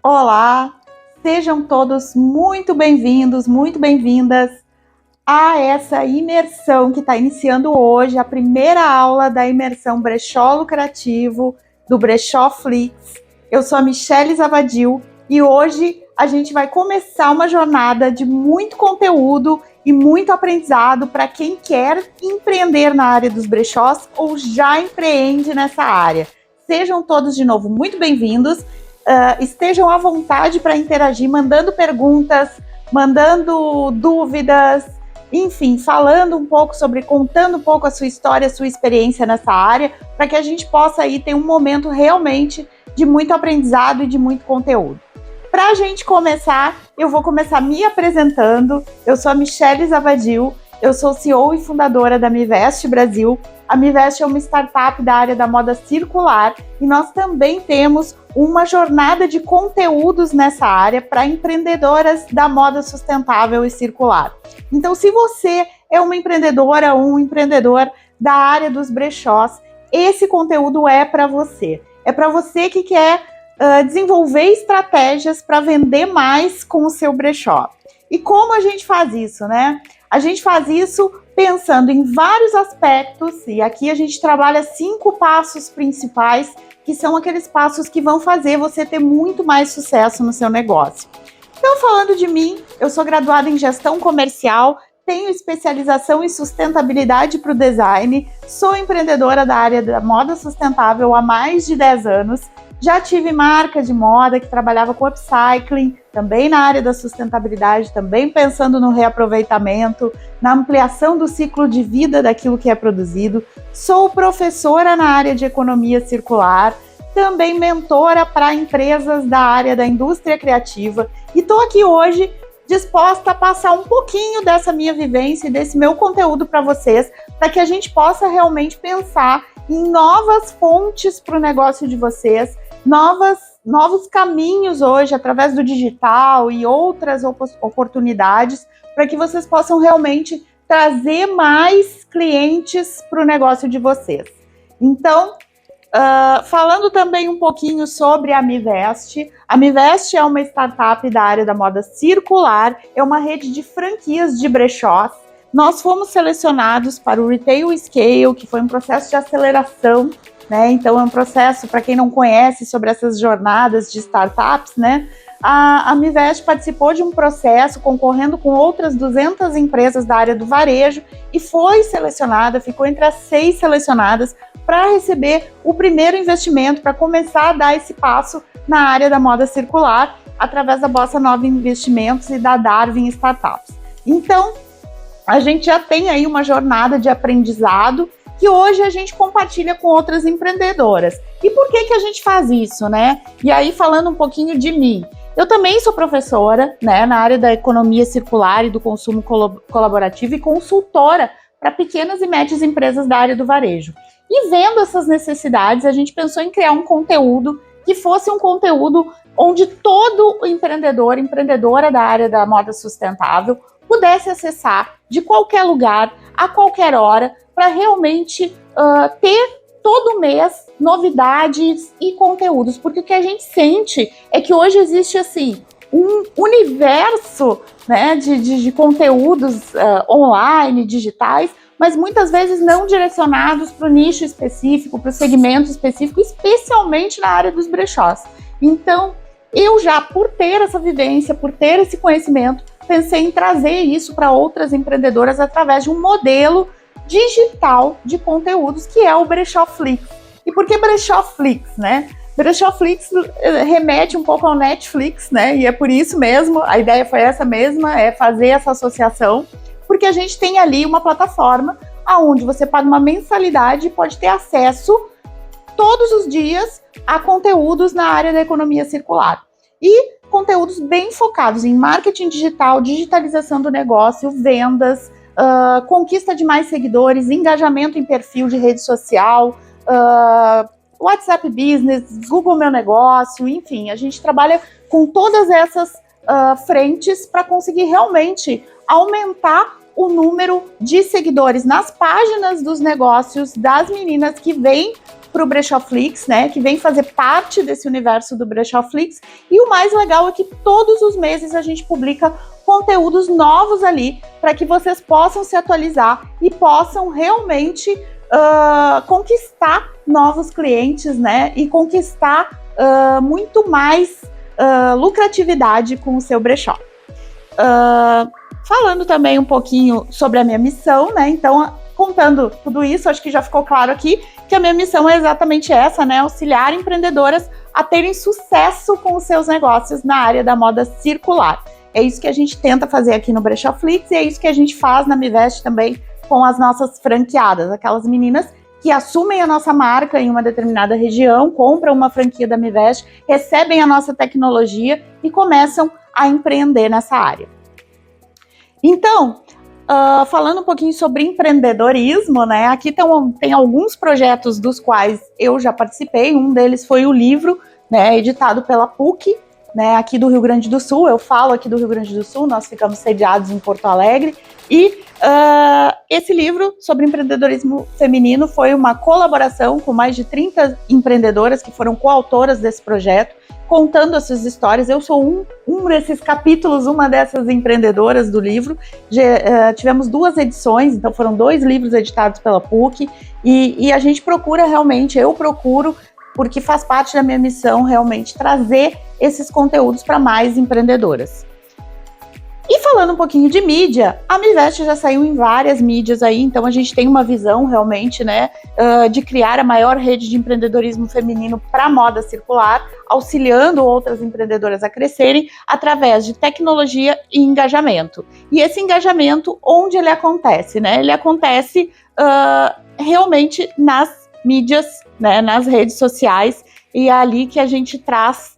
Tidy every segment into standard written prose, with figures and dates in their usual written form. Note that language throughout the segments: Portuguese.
Olá, sejam todos muito bem-vindos, muito bem-vindas a essa imersão que está iniciando hoje, a primeira aula da imersão Brechó Lucrativo do Brechó Flix. Eu sou a Michele Zavadil e hoje a gente vai começar uma jornada de muito conteúdo e muito aprendizado para quem quer empreender na área dos brechós ou já empreende nessa área. Sejam todos de novo muito bem-vindos. Estejam à vontade para interagir, mandando perguntas, mandando dúvidas, enfim, falando um pouco contando um pouco a sua história, a sua experiência nessa área, para que a gente possa aí ter um momento realmente de muito aprendizado e de muito conteúdo. Para a gente começar, eu vou começar me apresentando. Eu sou a Michele Zavadil, eu sou CEO e fundadora da Mivest Brasil. A Mivest é uma startup da área da moda circular e nós também temos uma jornada de conteúdos nessa área para empreendedoras da moda sustentável e circular. Então, se você é uma empreendedora ou um empreendedor da área dos brechós, esse conteúdo é para você. É para você que quer desenvolver estratégias para vender mais com o seu brechó. E como a gente faz isso, né? A gente faz isso pensando em vários aspectos, e aqui a gente trabalha 5 passos principais, que são aqueles passos que vão fazer você ter muito mais sucesso no seu negócio. Então, falando de mim, eu sou graduada em gestão comercial, tenho especialização em sustentabilidade para o design, sou empreendedora da área da moda sustentável há mais de 10 anos, já tive marca de moda que trabalhava com upcycling, também na área da sustentabilidade, também pensando no reaproveitamento, na ampliação do ciclo de vida daquilo que é produzido. Sou professora na área de economia circular, também mentora para empresas da área da indústria criativa e estou aqui hoje disposta a passar um pouquinho dessa minha vivência e desse meu conteúdo para vocês, para que a gente possa realmente pensar em novas fontes para o negócio de vocês, novos caminhos hoje, através do digital e outras oportunidades, para que vocês possam realmente trazer mais clientes para o negócio de vocês. Então, falando também um pouquinho sobre a Mivest. A Mivest é uma startup da área da moda circular, é uma rede de franquias de brechós. Nós fomos selecionados para o Retail Scale, que foi um processo de aceleração, né? Então é um processo, para quem não conhece sobre essas jornadas de startups, né? A Mivest participou de um processo concorrendo com outras 200 empresas da área do varejo e foi selecionada, ficou entre as 6 selecionadas para receber o primeiro investimento, para começar a dar esse passo na área da moda circular, através da Bossa Nova Investimentos e da Darwin Startups. Então, a gente já tem aí uma jornada de aprendizado que hoje a gente compartilha com outras empreendedoras. E por que a gente faz isso, né? E aí, falando um pouquinho de mim, eu também sou professora, né, na área da economia circular e do consumo colaborativo e consultora para pequenas e médias empresas da área do varejo. E vendo essas necessidades, a gente pensou em criar um conteúdo que fosse um conteúdo onde todo empreendedor, empreendedora da área da moda sustentável pudesse acessar de qualquer lugar, a qualquer hora, para realmente ter todo mês novidades e conteúdos. Porque o que a gente sente é que hoje existe assim um universo, né, de conteúdos online, digitais, mas muitas vezes não direcionados para o nicho específico, para o segmento específico, especialmente na área dos brechós. Então, eu já, por ter essa vivência, por ter esse conhecimento, pensei em trazer isso para outras empreendedoras através de um modelo digital de conteúdos, que é o Brechó Flix. E por que Brechó Flix, né? Brechó Flix remete um pouco ao Netflix, né? E é por isso mesmo, a ideia foi essa mesma, é fazer essa associação, porque a gente tem ali uma plataforma onde você paga uma mensalidade e pode ter acesso todos os dias a conteúdos na área da economia circular. E conteúdos bem focados em marketing digital, digitalização do negócio, vendas, conquista de mais seguidores, engajamento em perfil de rede social, WhatsApp Business, Google Meu Negócio, enfim, a gente trabalha com todas essas frentes para conseguir realmente aumentar o número de seguidores nas páginas dos negócios das meninas que vêm para o Brechóflix, né, que vem fazer parte desse universo do Brechóflix. E o mais legal é que todos os meses a gente publica conteúdos novos ali para que vocês possam se atualizar e possam realmente conquistar novos clientes, né, e conquistar muito mais lucratividade com o seu brechó. Falando também um pouquinho sobre a minha missão, né, então contando tudo isso, acho que já ficou claro aqui que a minha missão é exatamente essa, né, auxiliar empreendedoras a terem sucesso com os seus negócios na área da moda circular. É isso que a gente tenta fazer aqui no Brechóflix e é isso que a gente faz na Mivest também com as nossas franqueadas, aquelas meninas que assumem a nossa marca em uma determinada região, compram uma franquia da Mivest, recebem a nossa tecnologia e começam a empreender nessa área. Então, falando um pouquinho sobre empreendedorismo, né? Aqui tem alguns projetos dos quais eu já participei. Um deles foi o livro, né, editado pela PUC, né, aqui do Rio Grande do Sul. Eu falo aqui do Rio Grande do Sul, nós ficamos sediados em Porto Alegre. E esse livro sobre empreendedorismo feminino foi uma colaboração com mais de 30 empreendedoras que foram coautoras desse projeto, contando as suas histórias. Eu sou um desses capítulos, uma dessas empreendedoras do livro. Tivemos 2 edições, então foram 2 livros editados pela PUC, e a gente procura realmente, eu procuro, porque faz parte da minha missão realmente trazer esses conteúdos para mais empreendedoras. E falando um pouquinho de mídia, a Mivest já saiu em várias mídias aí, então a gente tem uma visão realmente, né, de criar a maior rede de empreendedorismo feminino para moda circular, auxiliando outras empreendedoras a crescerem através de tecnologia e engajamento. E esse engajamento, onde ele acontece, né? Ele acontece realmente nas mídias, né, nas redes sociais, e é ali que a gente traz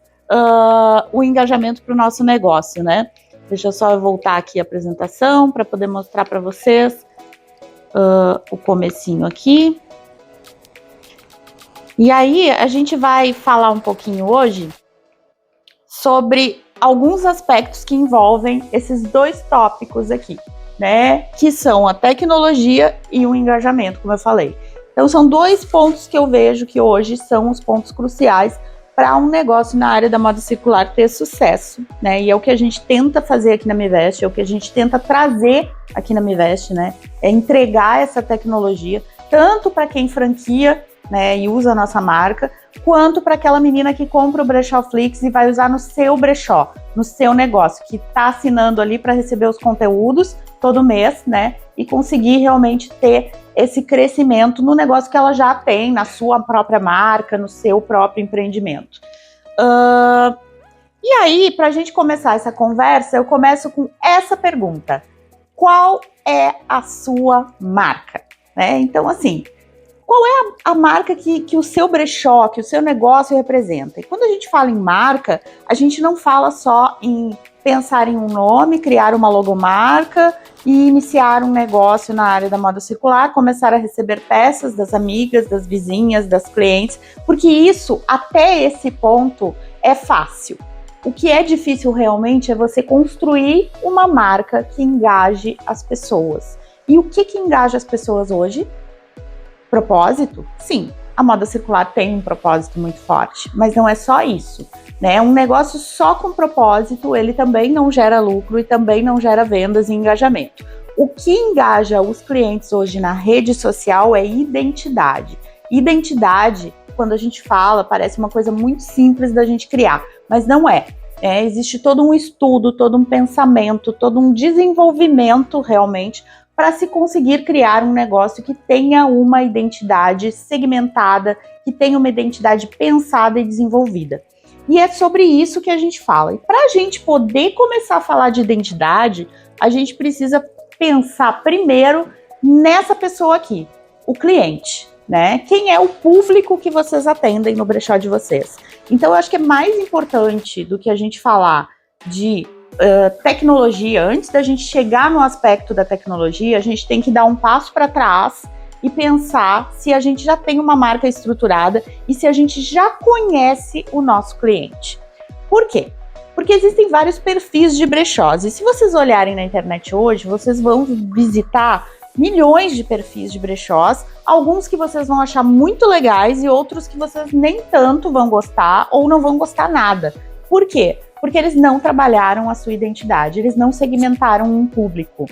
o engajamento para o nosso negócio, né? Deixa eu só voltar aqui a apresentação para poder mostrar para vocês o comecinho aqui. E aí a gente vai falar um pouquinho hoje sobre alguns aspectos que envolvem esses 2 tópicos aqui, né? Que são a tecnologia e o engajamento, como eu falei. Então são 2 pontos que eu vejo que hoje são os pontos cruciais para um negócio na área da moda circular ter sucesso, né? E é o que a gente tenta fazer aqui na Mivest, é o que a gente tenta trazer aqui na Mivest, né? É entregar essa tecnologia tanto para quem franquia, né, e usa a nossa marca, quanto para aquela menina que compra o Brechóflix e vai usar no seu brechó, no seu negócio, que está assinando ali para receber os conteúdos todo mês, né? E conseguir realmente ter esse crescimento no negócio que ela já tem, na sua própria marca, no seu próprio empreendimento. E aí, para a gente começar essa conversa, eu começo com essa pergunta: qual é a sua marca? Né? Então, assim, qual é a marca que o seu brechó, que o seu negócio representa? E quando a gente fala em marca, a gente não fala só em pensar em um nome, criar uma logomarca e iniciar um negócio na área da moda circular, começar a receber peças das amigas, das vizinhas, das clientes, porque isso, até esse ponto, é fácil. O que é difícil realmente é você construir uma marca que engaje as pessoas. E o que engaja as pessoas hoje? Propósito? Sim, a moda circular tem um propósito muito forte, mas não é só isso, né? Um negócio só com propósito, ele também não gera lucro e também não gera vendas e engajamento. O que engaja os clientes hoje na rede social é identidade. Identidade, quando a gente fala, parece uma coisa muito simples da gente criar, mas não é. Existe todo um estudo, todo um pensamento, todo um desenvolvimento realmente para se conseguir criar um negócio que tenha uma identidade segmentada, que tenha uma identidade pensada e desenvolvida. E é sobre isso que a gente fala. E para a gente poder começar a falar de identidade, a gente precisa pensar primeiro nessa pessoa aqui, o cliente, né? Quem é o público que vocês atendem no brechó de vocês? Então, eu acho que é mais importante do que a gente falar de tecnologia, antes da gente chegar no aspecto da tecnologia, a gente tem que dar um passo para trás e pensar se a gente já tem uma marca estruturada e se a gente já conhece o nosso cliente. Por quê? Porque existem vários perfis de brechós, e se vocês olharem na internet hoje, vocês vão visitar milhões de perfis de brechós, alguns que vocês vão achar muito legais e outros que vocês nem tanto vão gostar ou não vão gostar nada. Por quê? Porque eles não trabalharam a sua identidade, eles não segmentaram um público.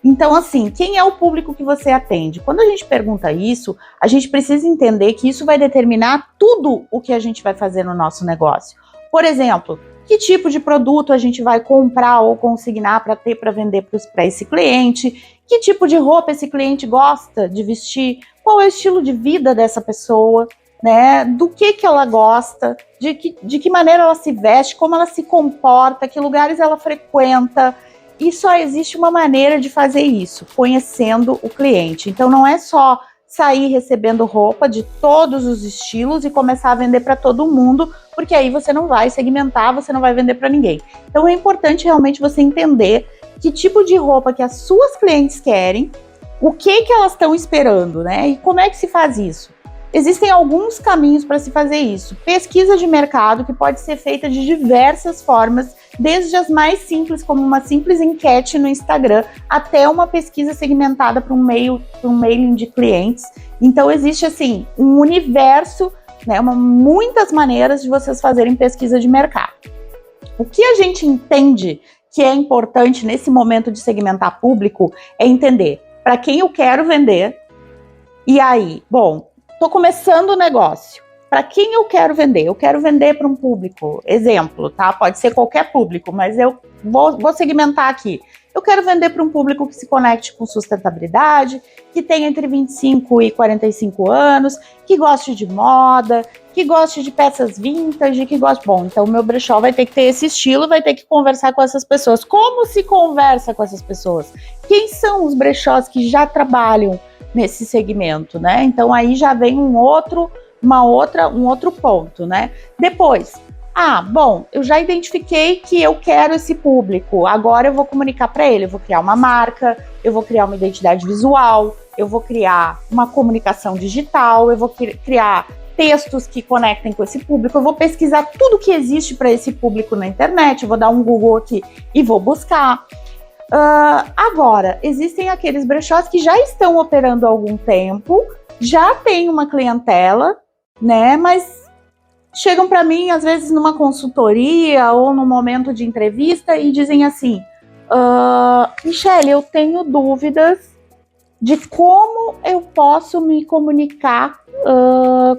Então, assim, quem é o público que você atende? Quando a gente pergunta isso, a gente precisa entender que isso vai determinar tudo o que a gente vai fazer no nosso negócio. Por exemplo, que tipo de produto a gente vai comprar ou consignar para ter para vender para esse cliente, que tipo de roupa esse cliente gosta de vestir, qual é o estilo de vida dessa pessoa, né? Do que ela gosta, de que maneira ela se veste, como ela se comporta, que lugares ela frequenta. E só existe uma maneira de fazer isso, conhecendo o cliente. Então não é só sair recebendo roupa de todos os estilos e começar a vender para todo mundo, porque aí você não vai segmentar, você não vai vender para ninguém. Então é importante realmente você entender que tipo de roupa que as suas clientes querem, o que elas estão esperando, né? E como é que se faz isso? Existem alguns caminhos para se fazer isso. Pesquisa de mercado, que pode ser feita de diversas formas, desde as mais simples, como uma simples enquete no Instagram, até uma pesquisa segmentada para um mailing de clientes. Então, existe, assim, um universo, né, muitas maneiras de vocês fazerem pesquisa de mercado. O que a gente entende que é importante nesse momento de segmentar público é entender para quem eu quero vender. E aí, bom, estou começando o negócio. Para quem eu quero vender? Eu quero vender para um público. Exemplo, tá? Pode ser qualquer público, mas eu vou segmentar aqui. Eu quero vender para um público que se conecte com sustentabilidade, que tenha entre 25 e 45 anos, que goste de moda, que goste de peças vintage, que goste... Bom, então o meu brechó vai ter que ter esse estilo, vai ter que conversar com essas pessoas. Como se conversa com essas pessoas? Quem são os brechós que já trabalham nesse segmento, né? Então aí já vem um outro ponto, né? Depois, bom, eu já identifiquei que eu quero esse público, agora eu vou comunicar para ele, eu vou criar uma marca, eu vou criar uma identidade visual, eu vou criar uma comunicação digital, eu vou criar textos que conectem com esse público, eu vou pesquisar tudo que existe para esse público na internet, eu vou dar um Google aqui e vou buscar. Agora, existem aqueles brechós que já estão operando há algum tempo, já tem uma clientela, né, mas chegam para mim, às vezes, numa consultoria ou num momento de entrevista e dizem assim, Michele, eu tenho dúvidas de como eu posso me comunicar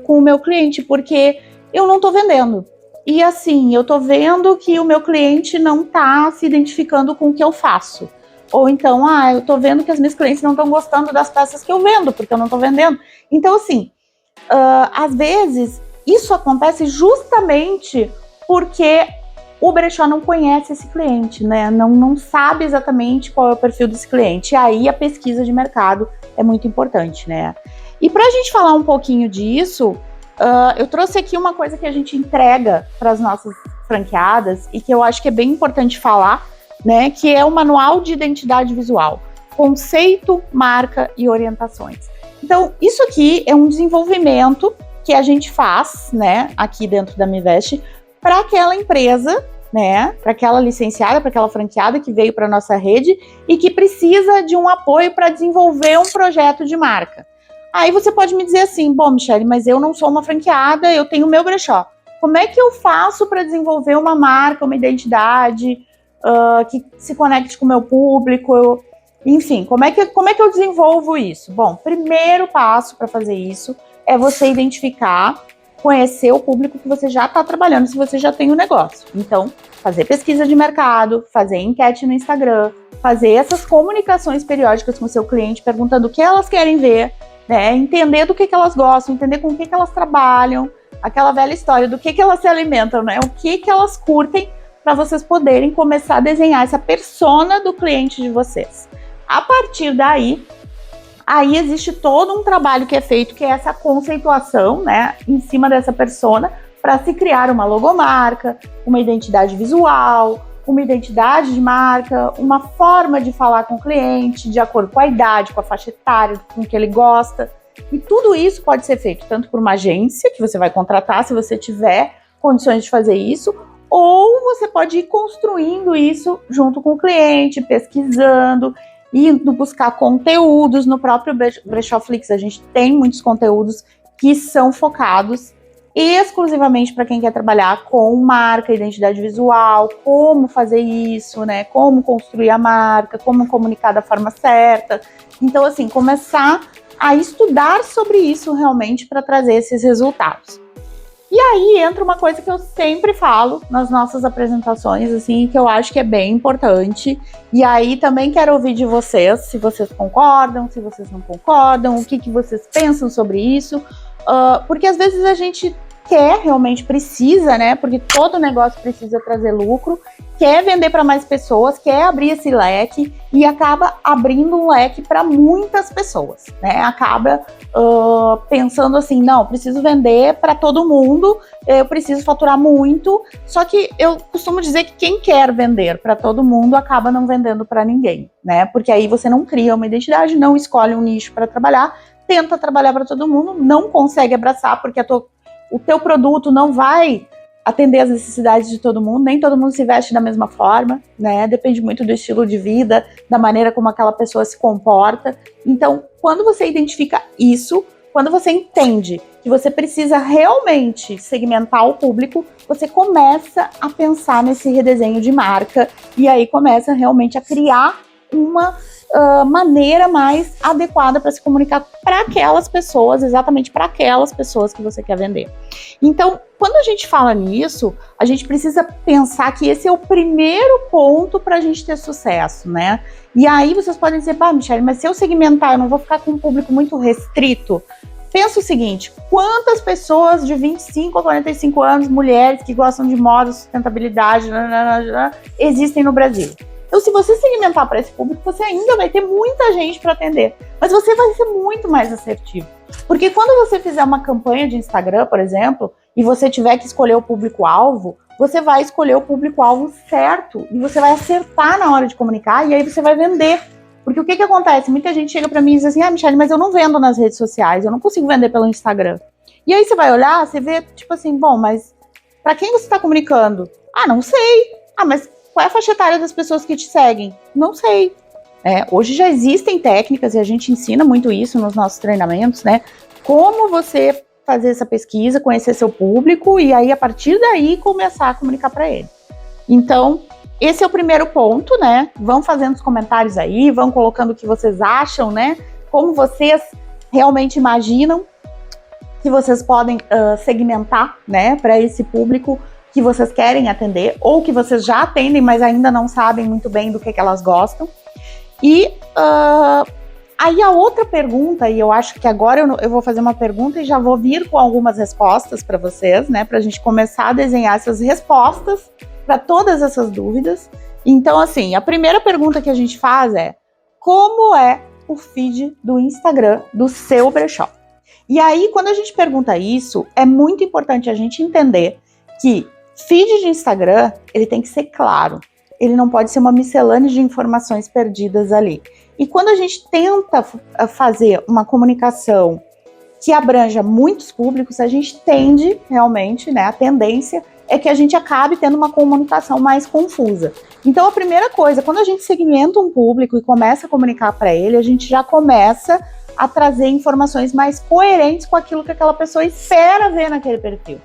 com o meu cliente, porque eu não estou vendendo. E assim, eu tô vendo que o meu cliente não tá se identificando com o que eu faço. Ou então, eu tô vendo que as minhas clientes não estão gostando das peças que eu vendo, porque eu não tô vendendo. Então, assim, às vezes, isso acontece justamente porque o brechó não conhece esse cliente, né? Não sabe exatamente qual é o perfil desse cliente. E aí, a pesquisa de mercado é muito importante, né? E pra gente falar um pouquinho disso... eu trouxe aqui uma coisa que a gente entrega para as nossas franqueadas e que eu acho que é bem importante falar, né? Que é o Manual de Identidade Visual, conceito, marca e orientações. Então, isso aqui é um desenvolvimento que a gente faz, né? Aqui dentro da Mivest, para aquela empresa, né? Para aquela licenciada, para aquela franqueada que veio para a nossa rede e que precisa de um apoio para desenvolver um projeto de marca. Aí você pode me dizer assim, bom, Michele, mas eu não sou uma franqueada, eu tenho o meu brechó. Como é que eu faço para desenvolver uma marca, uma identidade que se conecte com o meu público? Enfim, como é que eu desenvolvo isso? Bom, primeiro passo para fazer isso é você identificar, conhecer o público que você já está trabalhando, se você já tem um negócio. Então, fazer pesquisa de mercado, fazer enquete no Instagram, fazer essas comunicações periódicas com o seu cliente, perguntando o que elas querem ver, né, entender do que elas gostam, entender com o que elas trabalham, aquela velha história do que elas se alimentam, né, o que elas curtem, para vocês poderem começar a desenhar essa persona do cliente de vocês. A partir daí, aí existe todo um trabalho que é feito, que é essa conceituação, né, em cima dessa persona, para se criar uma logomarca, uma identidade visual, uma identidade de marca, uma forma de falar com o cliente, de acordo com a idade, com a faixa etária, com o que ele gosta. E tudo isso pode ser feito tanto por uma agência, que você vai contratar se você tiver condições de fazer isso, ou você pode ir construindo isso junto com o cliente, pesquisando. indo buscar conteúdos no próprio Brechóflix. A gente tem muitos conteúdos que são focados exclusivamente para quem quer trabalhar com marca, identidade visual, como fazer isso, né? Como construir a marca, como comunicar da forma certa. Então, assim, começar a estudar sobre isso realmente para trazer esses resultados. E aí entra uma coisa que eu sempre falo nas nossas apresentações, assim, que eu acho que é bem importante. E aí também quero ouvir de vocês, se vocês concordam, se vocês não concordam, o que vocês pensam sobre isso. Porque às vezes a gente quer, realmente precisa, né? Porque todo negócio precisa trazer lucro, quer vender para mais pessoas, quer abrir esse leque e acaba abrindo um leque para muitas pessoas, né? Acaba pensando assim, não, preciso vender para todo mundo, eu preciso faturar muito. Só que eu costumo dizer que quem quer vender para todo mundo acaba não vendendo para ninguém, né? Porque aí você não cria uma identidade, não escolhe um nicho para trabalhar, tenta trabalhar para todo mundo, não consegue abraçar porque o teu produto não vai atender as necessidades de todo mundo, nem todo mundo se veste da mesma forma, né? Depende muito do estilo de vida, da maneira como aquela pessoa se comporta. Então, quando você identifica isso, quando você entende que você precisa realmente segmentar o público, você começa a pensar nesse redesenho de marca e aí começa realmente a criar uma maneira mais adequada para se comunicar para aquelas pessoas, exatamente para aquelas pessoas que você quer vender. Então, quando a gente fala nisso, a gente precisa pensar que esse é o primeiro ponto para a gente ter sucesso, né? E aí vocês podem dizer, Michele, mas se eu segmentar, eu não vou ficar com um público muito restrito? Pensa o seguinte, quantas pessoas de 25 a 45 anos, mulheres que gostam de moda, sustentabilidade, existem no Brasil? Então, se você segmentar para esse público, você ainda vai ter muita gente para atender, mas você vai ser muito mais assertivo. Porque quando você fizer uma campanha de Instagram, por exemplo, e você tiver que escolher o público-alvo, você vai escolher o público-alvo certo e você vai acertar na hora de comunicar e aí você vai vender. Porque o que acontece? Muita gente chega para mim e diz assim, Michele, mas eu não vendo nas redes sociais, eu não consigo vender pelo Instagram. E aí você vai olhar, você vê, tipo assim, bom, mas para quem você está comunicando? Não sei. Mas qual é a faixa etária das pessoas que te seguem? Não sei. Hoje já existem técnicas e a gente ensina muito isso nos nossos treinamentos, né? Como você fazer essa pesquisa, conhecer seu público e aí a partir daí começar a comunicar para ele. Então, esse é o primeiro ponto, né? Vão fazendo os comentários aí, vão colocando o que vocês acham, né? Como vocês realmente imaginam que vocês podem segmentar, né, para esse público que vocês querem atender ou que vocês já atendem, mas ainda não sabem muito bem do que elas gostam. E aí a outra pergunta, e eu acho que agora eu vou fazer uma pergunta e já vou vir com algumas respostas para vocês, né, para a gente começar a desenhar essas respostas para todas essas dúvidas. Então, assim, a primeira pergunta que a gente faz é: como é o feed do Instagram do seu brechó? E aí, quando a gente pergunta isso, é muito importante a gente entender que feed de Instagram, ele tem que ser claro. Ele não pode ser uma miscelânea de informações perdidas ali. E quando a gente tenta fazer uma comunicação que abranja muitos públicos, a gente tende realmente, né, a tendência é que a gente acabe tendo uma comunicação mais confusa. Então, a primeira coisa, quando a gente segmenta um público e começa a comunicar para ele, a gente já começa a trazer informações mais coerentes com aquilo que aquela pessoa espera ver naquele perfil.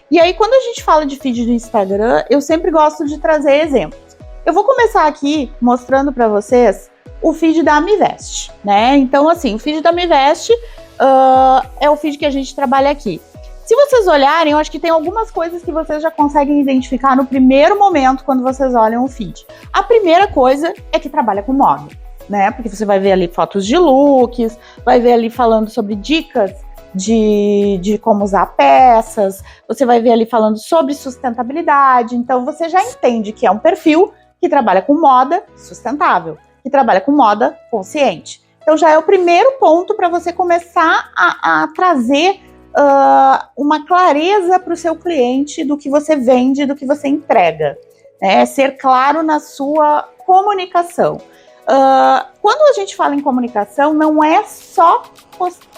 E aí, quando a gente fala de feed do Instagram, eu sempre gosto de trazer exemplos. Eu vou começar aqui mostrando para vocês o feed da Amivest, né? Então, assim, o feed da Amivest é o feed que a gente trabalha aqui. Se vocês olharem, eu acho que tem algumas coisas que vocês já conseguem identificar no primeiro momento quando vocês olham o feed. A primeira coisa é que trabalha com moda, né? Porque você vai ver ali fotos de looks, vai ver ali falando sobre dicas de como usar peças, você vai ver ali falando sobre sustentabilidade. Então você já entende que é um perfil que trabalha com moda sustentável, que trabalha com moda consciente. Então já é o primeiro ponto para você começar a trazer uma clareza para o seu cliente do que você vende, do que você entrega, né? Ser claro na sua comunicação. Quando a gente fala em comunicação, não é só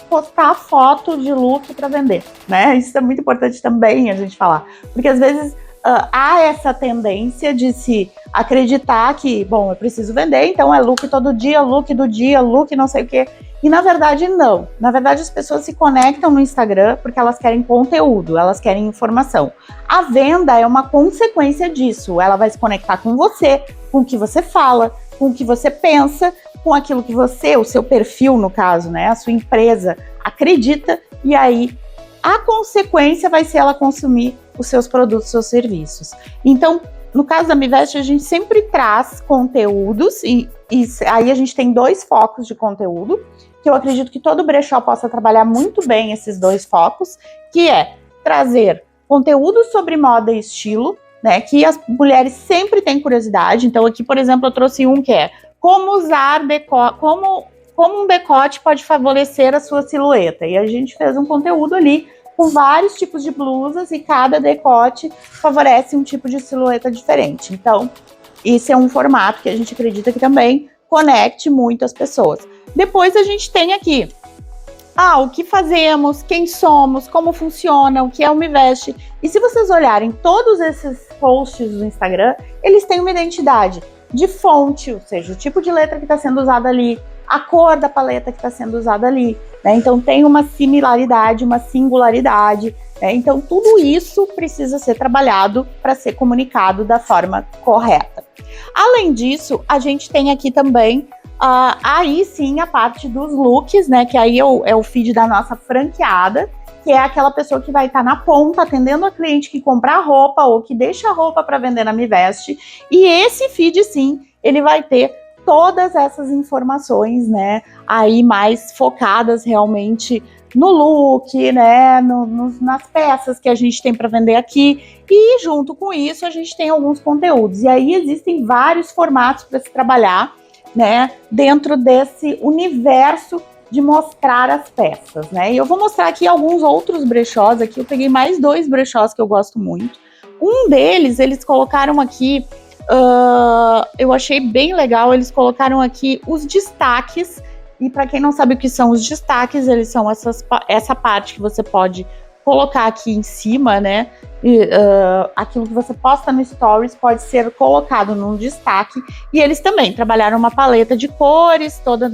postar foto de look para vender, né? Isso é muito importante também a gente falar, porque às vezes há essa tendência de se acreditar que, bom, eu preciso vender, então é look todo dia, look do dia, look não sei o quê. E na verdade não. Na verdade as pessoas se conectam no Instagram porque elas querem conteúdo, elas querem informação. A venda é uma consequência disso. Ela vai se conectar com você, com o que você fala, com o que você pensa, com aquilo que você, o seu perfil no caso, né, a sua empresa acredita, e aí a consequência vai ser ela consumir os seus produtos ou serviços. Então, no caso da Mivest, a gente sempre traz conteúdos e aí a gente tem 2 focos de conteúdo, que eu acredito que todo brechó possa trabalhar muito bem esses 2 focos, que é trazer conteúdo sobre moda e estilo, né, que as mulheres sempre têm curiosidade. Então aqui, por exemplo, eu trouxe um que é como usar como um decote pode favorecer a sua silhueta. E a gente fez um conteúdo ali com vários tipos de blusas e cada decote favorece um tipo de silhueta diferente. Então, esse é um formato que a gente acredita que também conecte muito as pessoas. Depois a gente tem aqui o que fazemos, quem somos, como funciona, o que é o Mivest. E se vocês olharem todos esses posts do Instagram, eles têm uma identidade de fonte, ou seja, o tipo de letra que está sendo usada ali, a cor da paleta que está sendo usada ali, né? Então tem uma similaridade, uma singularidade, né? Então tudo isso precisa ser trabalhado para ser comunicado da forma correta. Além disso, a gente tem aqui também aí sim a parte dos looks, né? Que aí é o feed da nossa franqueada, que é aquela pessoa que vai estar na ponta atendendo a cliente que compra a roupa ou que deixa a roupa para vender na Mivest. E esse feed sim, ele vai ter todas essas informações, né, aí mais focadas realmente no look, né, nas peças que a gente tem para vender aqui, e junto com isso a gente tem alguns conteúdos, e aí existem vários formatos para se trabalhar, né, dentro desse universo de mostrar as peças, né, e eu vou mostrar aqui alguns outros brechós aqui, eu peguei mais 2 brechós que eu gosto muito, um deles, eles colocaram aqui, eu achei bem legal, eles colocaram aqui os destaques, e para quem não sabe o que são os destaques, eles são essa parte que você pode colocar aqui em cima, né, aquilo que você posta no Stories pode ser colocado num destaque, e eles também trabalharam uma paleta de cores, toda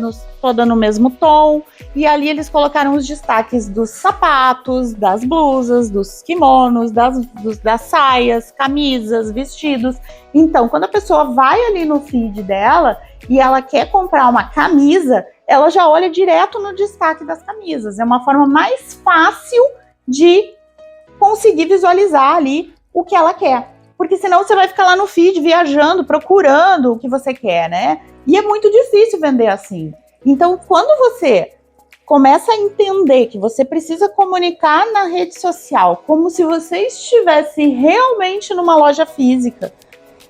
no mesmo tom, e ali eles colocaram os destaques dos sapatos, das blusas, dos kimonos, das saias, camisas, vestidos. Então, quando a pessoa vai ali no feed dela e ela quer comprar uma camisa, ela já olha direto no destaque das camisas. É uma forma mais fácil de conseguir visualizar ali o que ela quer. Porque senão você vai ficar lá no feed viajando, procurando o que você quer, né? E é muito difícil vender assim. Então, quando você começa a entender que você precisa comunicar na rede social como se você estivesse realmente numa loja física,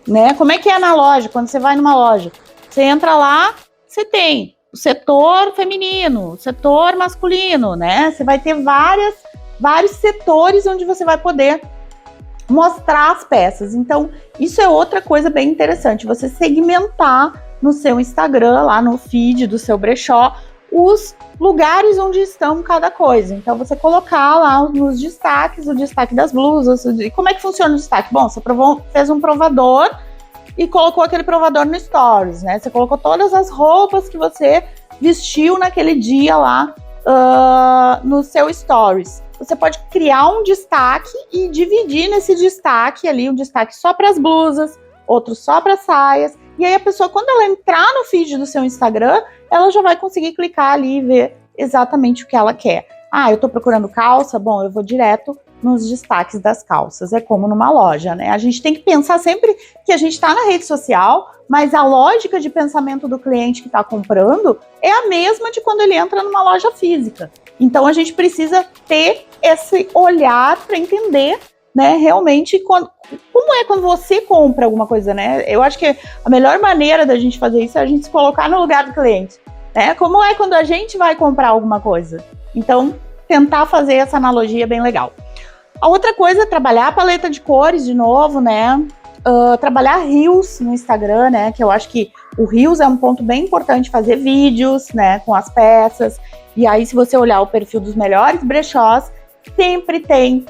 né? Como é que é na loja? Quando você vai numa loja, você entra lá, você tem o setor feminino, o setor masculino, né? Você vai ter vários setores onde você vai poder mostrar as peças. Então, isso é outra coisa bem interessante, você segmentar no seu Instagram, lá no feed do seu brechó, os lugares onde estão cada coisa. Então, você colocar lá nos destaques, o destaque das blusas. E como é que funciona o destaque? Bom, você fez um provador e colocou aquele provador no Stories, né? Você colocou todas as roupas que você vestiu naquele dia lá no seu Stories. Você pode criar um destaque e dividir nesse destaque ali, um destaque só para as blusas, outro só para saias. E aí a pessoa, quando ela entrar no feed do seu Instagram, ela já vai conseguir clicar ali e ver exatamente o que ela quer. Eu tô procurando calça? Bom, eu vou direto nos destaques das calças. É como numa loja, né? A gente tem que pensar sempre que a gente está na rede social, mas a lógica de pensamento do cliente que está comprando é a mesma de quando ele entra numa loja física. Então a gente precisa ter esse olhar para entender, né, realmente como é quando você compra alguma coisa, né? Eu acho que a melhor maneira da gente fazer isso é a gente se colocar no lugar do cliente, né? Como é quando a gente vai comprar alguma coisa. Então, tentar fazer essa analogia é bem legal. A outra coisa é trabalhar a paleta de cores de novo, né? Trabalhar Reels no Instagram, né? Que eu acho que o Reels é um ponto bem importante, fazer vídeos, né, com as peças. E aí, se você olhar o perfil dos melhores brechós, sempre tem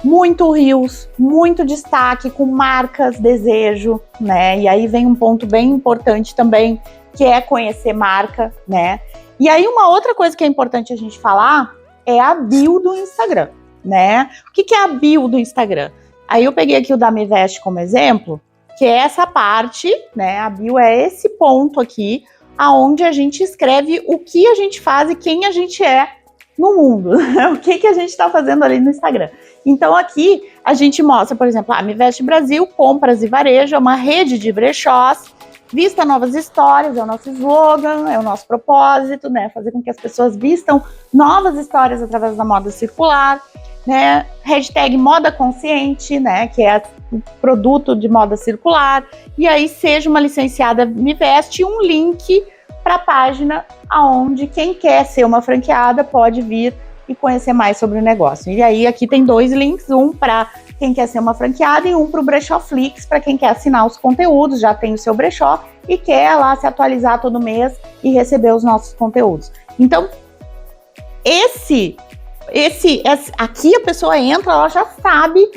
muito reels, muito destaque com marcas, desejo, né? E aí vem um ponto bem importante também, que é conhecer marca, né? E aí uma outra coisa que é importante a gente falar é a bio do Instagram, né? O que é a bio do Instagram? Aí eu peguei aqui o da Mivest como exemplo, que é essa parte, né? A bio é esse ponto aqui, aonde a gente escreve o que a gente faz e quem a gente é no mundo, o que a gente está fazendo ali no Instagram. Então aqui a gente mostra, por exemplo, a Mivest Brasil, compras e varejo, é uma rede de brechós, vista novas histórias, é o nosso slogan, é o nosso propósito, né, fazer com que as pessoas vistam novas histórias através da moda circular, né, hashtag moda consciente, né, que é o produto de moda circular, e aí seja uma licenciada Mivest, um link para a página aonde quem quer ser uma franqueada pode vir e conhecer mais sobre o negócio. E aí aqui tem 2 links, um para quem quer ser uma franqueada e um para o Brechó Flix, para quem quer assinar os conteúdos, já tem o seu brechó e quer lá se atualizar todo mês e receber os nossos conteúdos. Então, aqui a pessoa entra, ela já sabe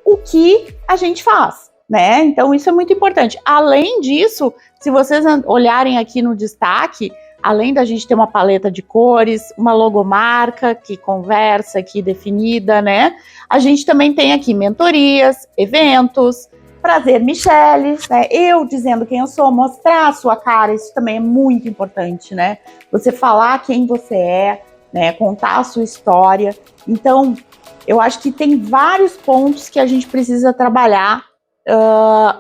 o que a gente faz, né? Então isso é muito importante. Além disso, se vocês olharem aqui no destaque, além da gente ter uma paleta de cores, uma logomarca que conversa aqui definida, né? A gente também tem aqui mentorias, eventos, Prazer Michele, né? Eu dizendo quem eu sou, mostrar a sua cara, isso também é muito importante, né? Você falar quem você é, né? Contar a sua história. Então, eu acho que tem vários pontos que a gente precisa trabalhar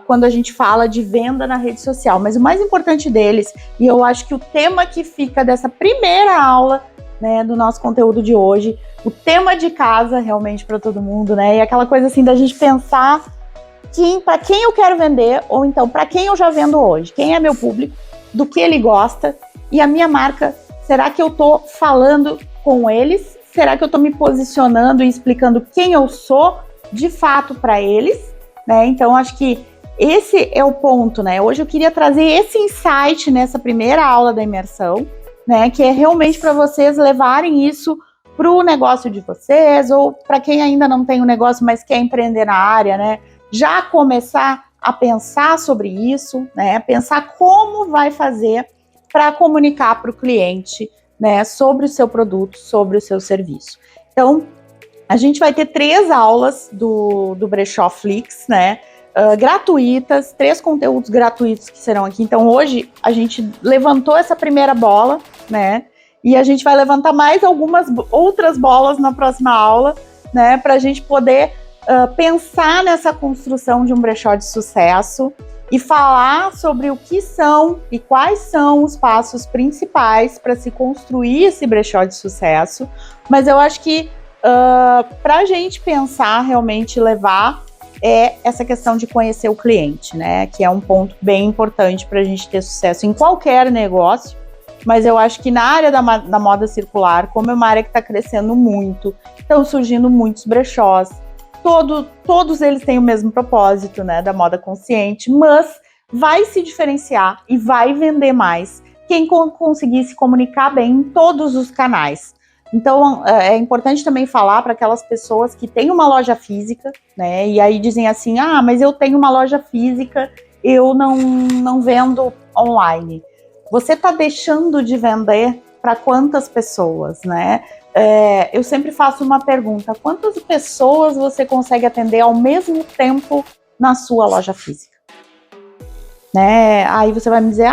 quando a gente fala de venda na rede social, mas o mais importante deles, e eu acho que o tema que fica dessa primeira aula, né, do nosso conteúdo de hoje, o tema de casa realmente para todo mundo, né, e aquela coisa assim da gente pensar para quem eu quero vender, ou então para quem eu já vendo hoje, quem é meu público, do que ele gosta, e a minha marca, será que eu tô falando com eles? Será que eu tô me posicionando e explicando quem eu sou de fato para eles? Né? Então, acho que esse é o ponto, né? Hoje eu queria trazer esse insight nessa primeira aula da imersão, né? Que é realmente para vocês levarem isso para o negócio de vocês, ou para quem ainda não tem um negócio, mas quer empreender na área, né? Já começar a pensar sobre isso, né? Pensar como vai fazer para comunicar para o cliente, né? Sobre o seu produto, sobre o seu serviço. Então, a gente vai ter 3 aulas do Brechó Flix, né? Gratuitas, 3 conteúdos gratuitos que serão aqui. Então, hoje a gente levantou essa primeira bola, né? E a gente vai levantar mais algumas outras bolas na próxima aula, né? Para a gente poder pensar nessa construção de um brechó de sucesso e falar sobre o que são e quais são os passos principais para se construir esse brechó de sucesso. Mas eu acho que para a gente pensar realmente levar é essa questão de conhecer o cliente, né? Que é um ponto bem importante para a gente ter sucesso em qualquer negócio, mas eu acho que na área da moda circular, como é uma área que está crescendo muito, estão surgindo muitos brechós, todos eles têm o mesmo propósito, né? Da moda consciente, mas vai se diferenciar e vai vender mais quem conseguir se comunicar bem em todos os canais. Então, é importante também falar para aquelas pessoas que têm uma loja física, né? E aí dizem assim, mas eu tenho uma loja física, eu não vendo online. Você está deixando de vender para quantas pessoas, né? Eu sempre faço uma pergunta, quantas pessoas você consegue atender ao mesmo tempo na sua loja física? Né? Aí você vai me dizer,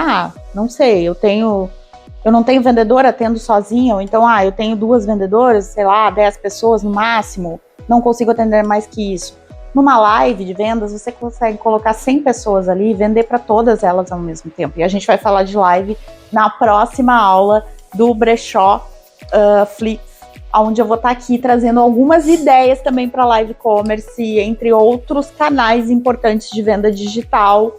não sei, eu não tenho vendedora, atendo sozinha, ou então, eu tenho 2 vendedoras, sei lá, 10 pessoas no máximo, não consigo atender mais que isso. Numa live de vendas, você consegue colocar 100 pessoas ali e vender para todas elas ao mesmo tempo. E a gente vai falar de live na próxima aula do Brechó Flix, onde eu vou estar aqui trazendo algumas ideias também para live commerce, entre outros canais importantes de venda digital,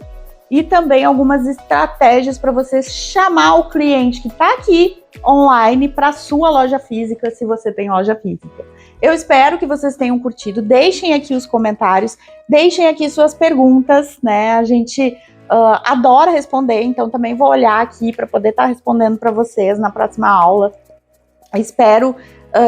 e também algumas estratégias para você chamar o cliente que está aqui online para a sua loja física, se você tem loja física. Eu espero que vocês tenham curtido. Deixem aqui os comentários, deixem aqui suas perguntas, né? A gente adora responder, então também vou olhar aqui para poder estar respondendo para vocês na próxima aula. Eu espero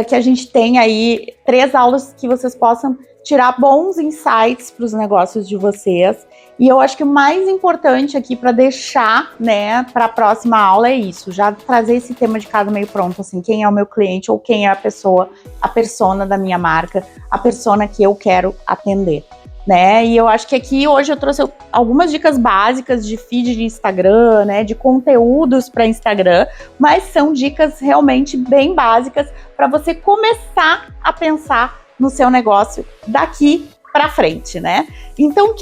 que a gente tenha aí 3 aulas que vocês possam tirar bons insights para os negócios de vocês. E eu acho que o mais importante aqui para deixar, né, para a próxima aula é isso, já trazer esse tema de casa meio pronto, assim, quem é o meu cliente ou quem é a pessoa, a persona da minha marca, a persona que eu quero atender, né? E eu acho que aqui hoje eu trouxe algumas dicas básicas de feed de Instagram, né, de conteúdos para Instagram, mas são dicas realmente bem básicas para você começar a pensar no seu negócio daqui para frente, né? Então, o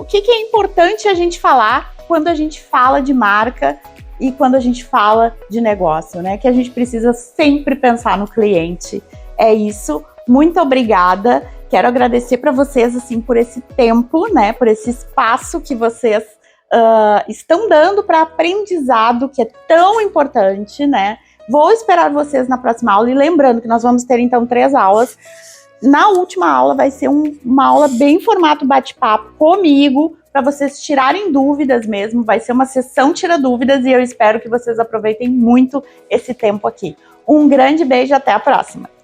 que é importante a gente falar quando a gente fala de marca e quando a gente fala de negócio, né? Que a gente precisa sempre pensar no cliente. É isso. Muito obrigada. Quero agradecer para vocês, assim, por esse tempo, né? Por esse espaço que vocês estão dando para aprendizado, que é tão importante, né? Vou esperar vocês na próxima aula e lembrando que nós vamos ter, então, 3 aulas. Na última aula vai ser uma aula bem em formato bate-papo comigo, para vocês tirarem dúvidas mesmo. Vai ser uma sessão tira dúvidas e eu espero que vocês aproveitem muito esse tempo aqui. Um grande beijo e até a próxima!